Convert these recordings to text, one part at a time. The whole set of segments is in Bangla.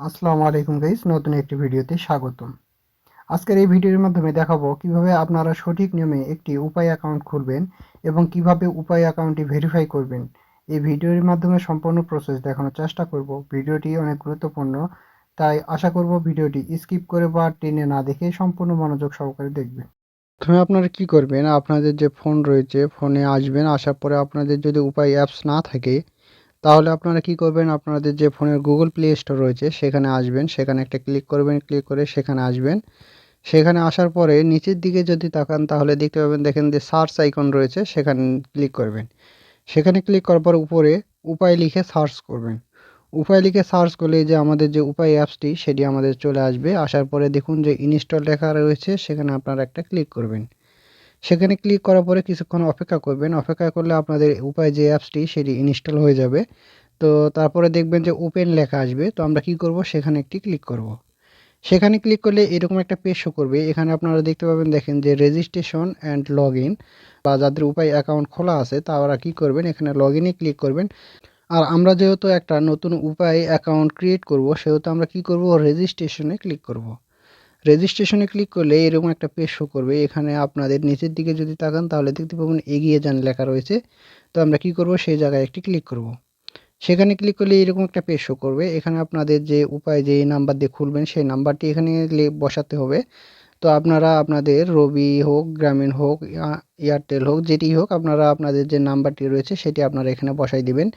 আসসালামু আলাইকুম গাইস, নতুন একটি ভিডিওতে স্বাগতম। আজকের এই ভিডিওর মাধ্যমে দেখাবো কিভাবে আপনারা সঠিক নিয়মে একটি উপায় অ্যাকাউন্ট খুলবেন এবং কিভাবে উপায় অ্যাকাউন্টটি ভেরিফাই করবেন। এই ভিডিওর মাধ্যমে সম্পূর্ণ প্রসেস দেখানোর চেষ্টা করব। ভিডিওটি অনেক গুরুত্বপূর্ণ, তাই আশা করব ভিডিওটি স্কিপ করে বা টেনে না দেখে সম্পূর্ণ মনোযোগ সহকারে দেখবেন। প্রথমে আপনারা কি করবেন, আপনাদের যে ফোন রয়েছে ফোনে আসবেন। আসার পরে আপনাদের যদি উপায় অ্যাপস না থাকে তাহলে আপনারা কি করবেন, আপনাদের যে ফোনের গুগল প্লে স্টোর রয়েছে সেখানে আসবেন, সেখানে একটা ক্লিক করবেন, ক্লিক করে সেখানে আসবেন। সেখানে আসার পরে নিচের দিকে যদি তাকান তাহলে দেখতে পাবেন, দেখেন যে সার্চ আইকন রয়েছে, সেখানে ক্লিক করবেন। সেখানে ক্লিক করার পর উপরে উপায় লিখে সার্চ করবেন। উপায় লিখে সার্চ করলে যে আমাদের যে উপায় অ্যাপসটি সেটি আমাদের চলে আসবে। আসার পরে দেখুন যে ইনস্টল লেখা রয়েছে, সেখানে আপনারা একটা ক্লিক করবেন। সেখানে ক্লিক করার পরে কিছুক্ষণ অপেক্ষা করবেন। অপেক্ষা করলে আপনাদের উপায় যে অ্যাপসটি সেটি ইনস্টল হয়ে যাবে। তো তারপরে দেখবেন যে ওপেন লেখা আসবে। তো আমরা কি করব, সেখানে একটি ক্লিক করব। সেখানে ক্লিক করলে এরকম একটা পেজ শো করবে। এখানে আপনারা দেখতে পাবেন, দেখেন যে রেজিস্ট্রেশন অ্যান্ড লগ ইন, বা যাদের উপায় অ্যাকাউন্ট খোলা আছে তারা কি করবেন, এখানে লগ ইনে ক্লিক করবেন। আর আমরা যেহেতু একটা নতুন উপায় অ্যাকাউন্ট ক্রিয়েট করব, সেহেতু আমরা কি করব, রেজিস্ট্রেশনে ক্লিক করব। রেজিস্ট্রেশনে ক্লিক করলে এরকম একটা পেজ শো করবে। এখানে আপনাদের নিচের দিকে যদি তাকান তাহলে দেখতে পাবেন এগিয়ে যান লেখা রয়েছে। তো আমরা কি করব, সেই জায়গায় একটি ক্লিক করব। সেখানে ক্লিক করলে এরকম একটা পেজ শো করবে। এখানে আপনাদের যে উপায় যে নাম্বার দিয়ে খুলবেন সেই নাম্বারটি এখানে বসাতে হবে। তো আপনারা আপনাদের রবি হোক, গ্রামীণ হোক, এয়ারটেল হোক, যেটি হোক, আপনারা আপনাদের যে নাম্বারটি রয়েছে সেটি আপনারা এখানে বসাই দিবেন।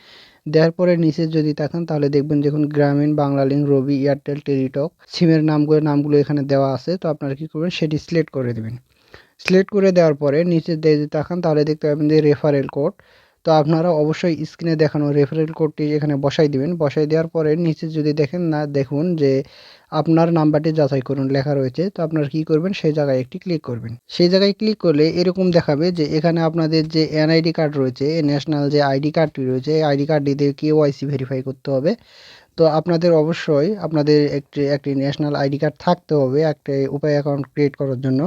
দেওয়ার পরে নিচে যদি তাকান তাহলে দেখবেন, দেখুন গ্রামীণ, বাংলালিংক, রবি, এয়ারটেল, টেলিটক সিমের নামগুলো এখানে দেওয়া আছে। তো আপনারা কি করবেন, সেটি সিলেক্ট করে দেবেন। সিলেক্ট করে দেওয়ার পরে নিচে যদি তাকান তাহলে দেখতে পাবেন যে রেফারেল কোড। তো আপনারা অবশ্যই স্ক্রিনে দেখানো রেফারেল কোডটি এখানে বসাই দিবেন। বসাই দেওয়ার পরে নিচে যদি দেখেন না, দেখুন যে আপনার নাম্বারটি যাচাই করুন লেখা রয়েছে। তো আপনারা কি করবেন, সেই জায়গায় একটি ক্লিক করবেন। সেই জায়গায় ক্লিক করলে এরকম দেখাবে যে এখানে আপনাদের যে এনআইডি কার্ড রয়েছে, ন্যাশনাল যে আইডি কার্ডটি রয়েছে, এই আইডি কার্ডটি দিয়ে কেওয়াইসি ভেরিফাই করতে হবে। তো আপনাদের অবশ্যই আপনাদের একটি ন্যাশনাল আইডি কার্ড থাকতে হবে একটা উপায় অ্যাকাউন্ট ক্রিয়েট করার জন্য।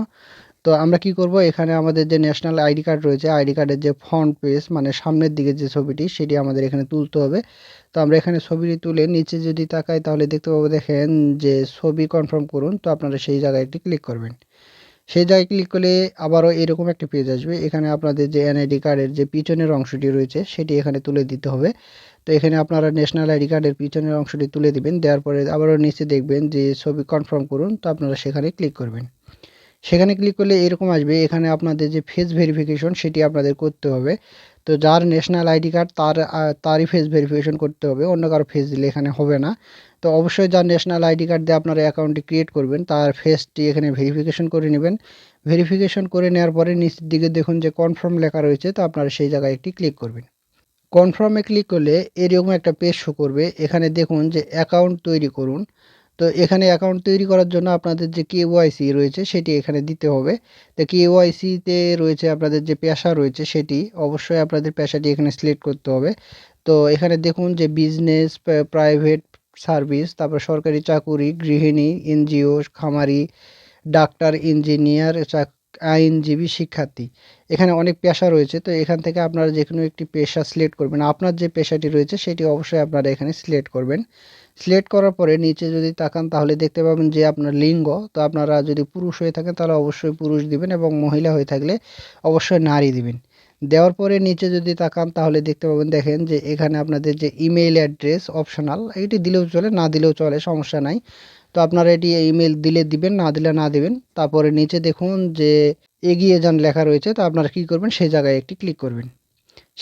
তো আমরা কি করব, এখানে আমাদের যে ন্যাশনাল আইডি কার্ড রয়েছে, আইডি কার্ডের যে ফ্রন্ট পেজ মানে সামনের দিকে যে ছবিটি সেটি আমাদের এখানে তুলতে হবে। তো আমরা এখানে ছবিটি তুলে নিচে যদি তাকাই তাহলে দেখতে পাবো, দেখেন যে ছবি কনফার্ম করুন। তো আপনারা সেই জায়গায় একটি ক্লিক করবেন। সেই জায়গায় ক্লিক করলে আবারও এরকম একটা পেজ আসবে। এখানে আপনাদের যে এনআইডি কার্ডের যে পিছনের অংশটি রয়েছে সেটি এখানে তুলে দিতে হবে। তো এখানে আপনারা ন্যাশনাল আইডি কার্ডের পিছনের অংশটি তুলে দিবেন। দেওয়ার পরে আবারও নিচে দেখবেন যে ছবি কনফার্ম করুন। তো আপনারা সেখানে ক্লিক করবেন। সেখানে ক্লিক করলে এরকম আসবে। এখানে আপনাদের যে ফেস ভেরিফিকেশন সেটি আপনাদের করতে হবে। তো যার ন্যাশনাল আইডি কার্ড তারই ফেস ভেরিফিকেশন করতে হবে, অন্য কারো ফেস দিলে এখানে হবে না। তো অবশ্যই যার ন্যাশনাল আইডি কার্ড দিয়ে আপনারা অ্যাকাউন্টটি ক্রিয়েট করবেন তার ফেসটি এখানে ভেরিফিকেশন করে নেবেন। ভেরিফিকেশন করে নেওয়ার পরে নিচের দিকে দেখুন যে কনফার্ম লেখা রয়েছে। তো আপনারা সেই জায়গায় একটি ক্লিক করবেন। কনফার্মে ক্লিক করলে এরকম একটা পেজ শো করবে। এখানে দেখুন যে অ্যাকাউন্ট তৈরি করুন। তো এখানে অ্যাকাউন্ট তৈরি করার জন্য আপনাদের যে কেওয়াইসি রয়েছে সেটি এখানে দিতে হবে। তো কেওয়াইসিতে রয়েছে আপনাদের যে পেশা রয়েছে সেটি অবশ্যই আপনাদের পেশাটি এখানে সিলেক্ট করতে হবে। তো এখানে দেখুন যে বিজনেস, প্রাইভেট সার্ভিস, তারপর সরকারি চাকুরি, গৃহিণী, এনজিও, খামারি, ডাক্তার, ইঞ্জিনিয়ার, আইনজীবী, শিক্ষার্থী। এখানে অনেক পেশা রয়েছে। তো এখান থেকে আপনারা যেকোনো একটি পেশা সিলেক্ট করবেন। আপনার যে পেশাটি রয়েছে সেটি অবশ্যই আপনারা এখানে সিলেক্ট করবেন। সিলেক্ট করার পরে নিচে যদি তাকান তাহলে দেখতে পাবেন যে আপনার লিঙ্গ। তো আপনারা যদি পুরুষ হয়ে থাকেন তাহলে অবশ্যই পুরুষ দিবেন, এবং মহিলা হয়ে থাকলে অবশ্যই নারী দিবেন। দেওয়ার পরে নিচে যদি তাকান তাহলে দেখতে পাবেন, দেখেন যে এখানে আপনাদের যে ইমেইল অ্যাড্রেস অপশনাল, এটি দিলেও চলে, না দিলেও চলে, সমস্যা নাই। তো আপনারা এটি ইমেল দিলে দিবেন, না দিলে না দিবেন। তারপরে নিচে দেখুন যে এগিয়ে যান লেখা রয়েছে। তো আপনারা কি করবেন, সেই জায়গায় একটি ক্লিক করবেন।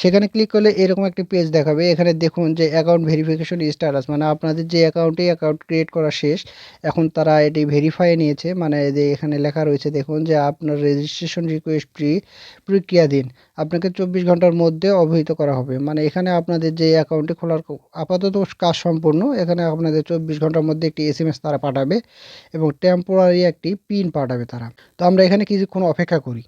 সেখানে ক্লিক করলে এরকম একটি পেজ দেখাবে। এখানে দেখুন যে অ্যাকাউন্ট ভেরিফিকেশন স্ট্যাটাস, মানে আপনাদের যে অ্যাকাউন্ট ক্রিয়েট করা শেষ, এখন তারা এটি ভেরিফাই নিয়েছে, মানে যে এখানে লেখা রয়েছে দেখুন যে আপনার রেজিস্ট্রেশন রিকোয়েস্ট প্রক্রিয়াধীন, আপনাকে 24 ঘন্টার মধ্যে অবহিত করা হবে। মানে এখানে আপনাদের যে অ্যাকাউন্টটি খোলার আপাতত কাজ সম্পূর্ণ। এখানে আপনাদের 24 ঘন্টার মধ্যে একটি এসএমএস তারা পাঠাবে এবং টেম্পোরারি একটি পিন পাঠাবে তারা। তো আমরা এখানে কিছুক্ষণ অপেক্ষা করি।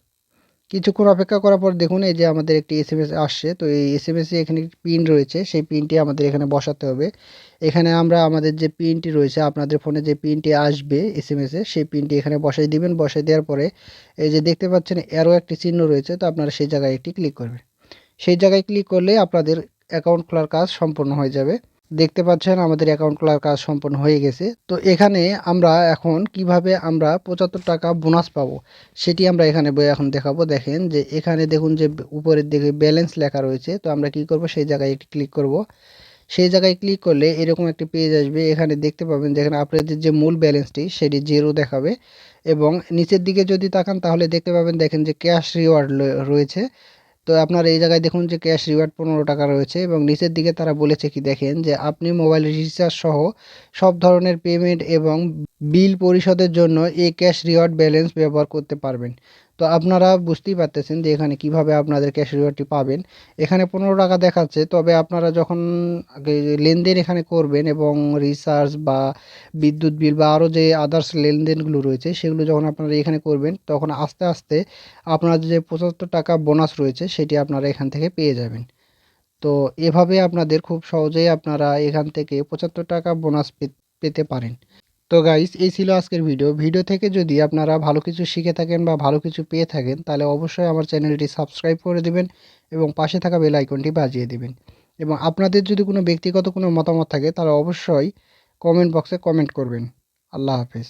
কিছুক্ষণ অপেক্ষা করার পর দেখুন এই যে আমাদের একটি এসএমএস আসছে। তো এই এসএমএস এ এখানে একটি পিন রয়েছে, সেই পিনটি আমাদের এখানে বসাতে হবে। এখানে আমরা আমাদের যে পিনটি রয়েছে, আপনাদের ফোনে যে পিনটি আসবে এসএমএস এ, সেই পিনটি এখানে বসাই দিবেন। বসাই দেওয়ার পরে এই যে দেখতে পাচ্ছেন অ্যারো একটি চিহ্ন রয়েছে। তো আপনারা সেই জায়গায় একটি ক্লিক করবেন। সেই জায়গায় ক্লিক করলে আপনাদের অ্যাকাউন্ট খোলার কাজ সম্পূর্ণ হয়ে যাবে। দেখতে পাচ্ছেন আমাদের অ্যাকাউন্ট খোলার কাজ সম্পন্ন হয়ে গেছে। তো এখানে আমরা এখন কিভাবে আমরা ৭৫ টাকা বোনাস পাবো সেটি আমরা এখানে এখন দেখাবো। দেখেন যে এখানে দেখুন যে উপরের দিকে ব্যালেন্স লেখা রয়েছে। তো আমরা কি করব, সেই জায়গায় একটি ক্লিক করব। সেই জায়গায় ক্লিক করলে এরকম একটি পেজ আসবে। এখানে দেখতে পাবেন যে এখানে আপনাদের যে মূল ব্যালেন্সটি সেটি 0 দেখাবে এবং নিচের দিকে যদি তাকান তাহলে দেখতে পাবেন, দেখেন যে ক্যাশ রিওয়ার্ড রয়েছে। তো আপনার এই জায়গায় দেখুন যে ক্যাশ রিওয়ার্ড 15 টাকা রয়েছে এবং নিচের দিকে তারা বলেছে কি, দেখেন যে আপনি মোবাইল রিচার্জ সহ সব ধরনের পেমেন্ট এবং বিল পরিশোধের জন্য এই ক্যাশ রিওয়ার্ড ব্যালেন্স ব্যবহার করতে পারবেন। তো আপনারা বুঝতেই পারতেছেন যে এখানে কিভাবে আপনাদের ক্যাশ রিওয়ার্ডটি পাবেন। এখানে 15 টাকা দেখাচ্ছে, তবে আপনারা যখন লেনদেন এখানে করবেন এবং রিচার্জ বা বিদ্যুৎ বিল বা আরও যে আদার্স লেনদেনগুলো রয়েছে সেগুলো যখন আপনারা এখানে করবেন, তখন আস্তে আস্তে আপনার যে ৭৫ টাকা বোনাস রয়েছে সেটি আপনারা এখান থেকে পেয়ে যাবেন। তো এভাবে আপনাদের খুব সহজেই আপনারা এখান থেকে ৭৫ টাকা বোনাস পেতে পারেন। তো গাইস, এই ছিল আজকের ভিডিও থেকে যদি আপনারা ভালো কিছু শিখে থাকেন বা ভালো কিছু পেয়ে থাকেন তাহলে অবশ্যই আমার চ্যানেলটি সাবস্ক্রাইব করে দিবেন এবং পাশে থাকা বেল আইকনটি বাজিয়ে দিবেন। এবং আপনাদের যদি কোনো ব্যক্তিগত কোনো মতামত থাকে তাহলে অবশ্যই কমেন্ট বক্সে কমেন্ট করবেন। আল্লাহ হাফেজ।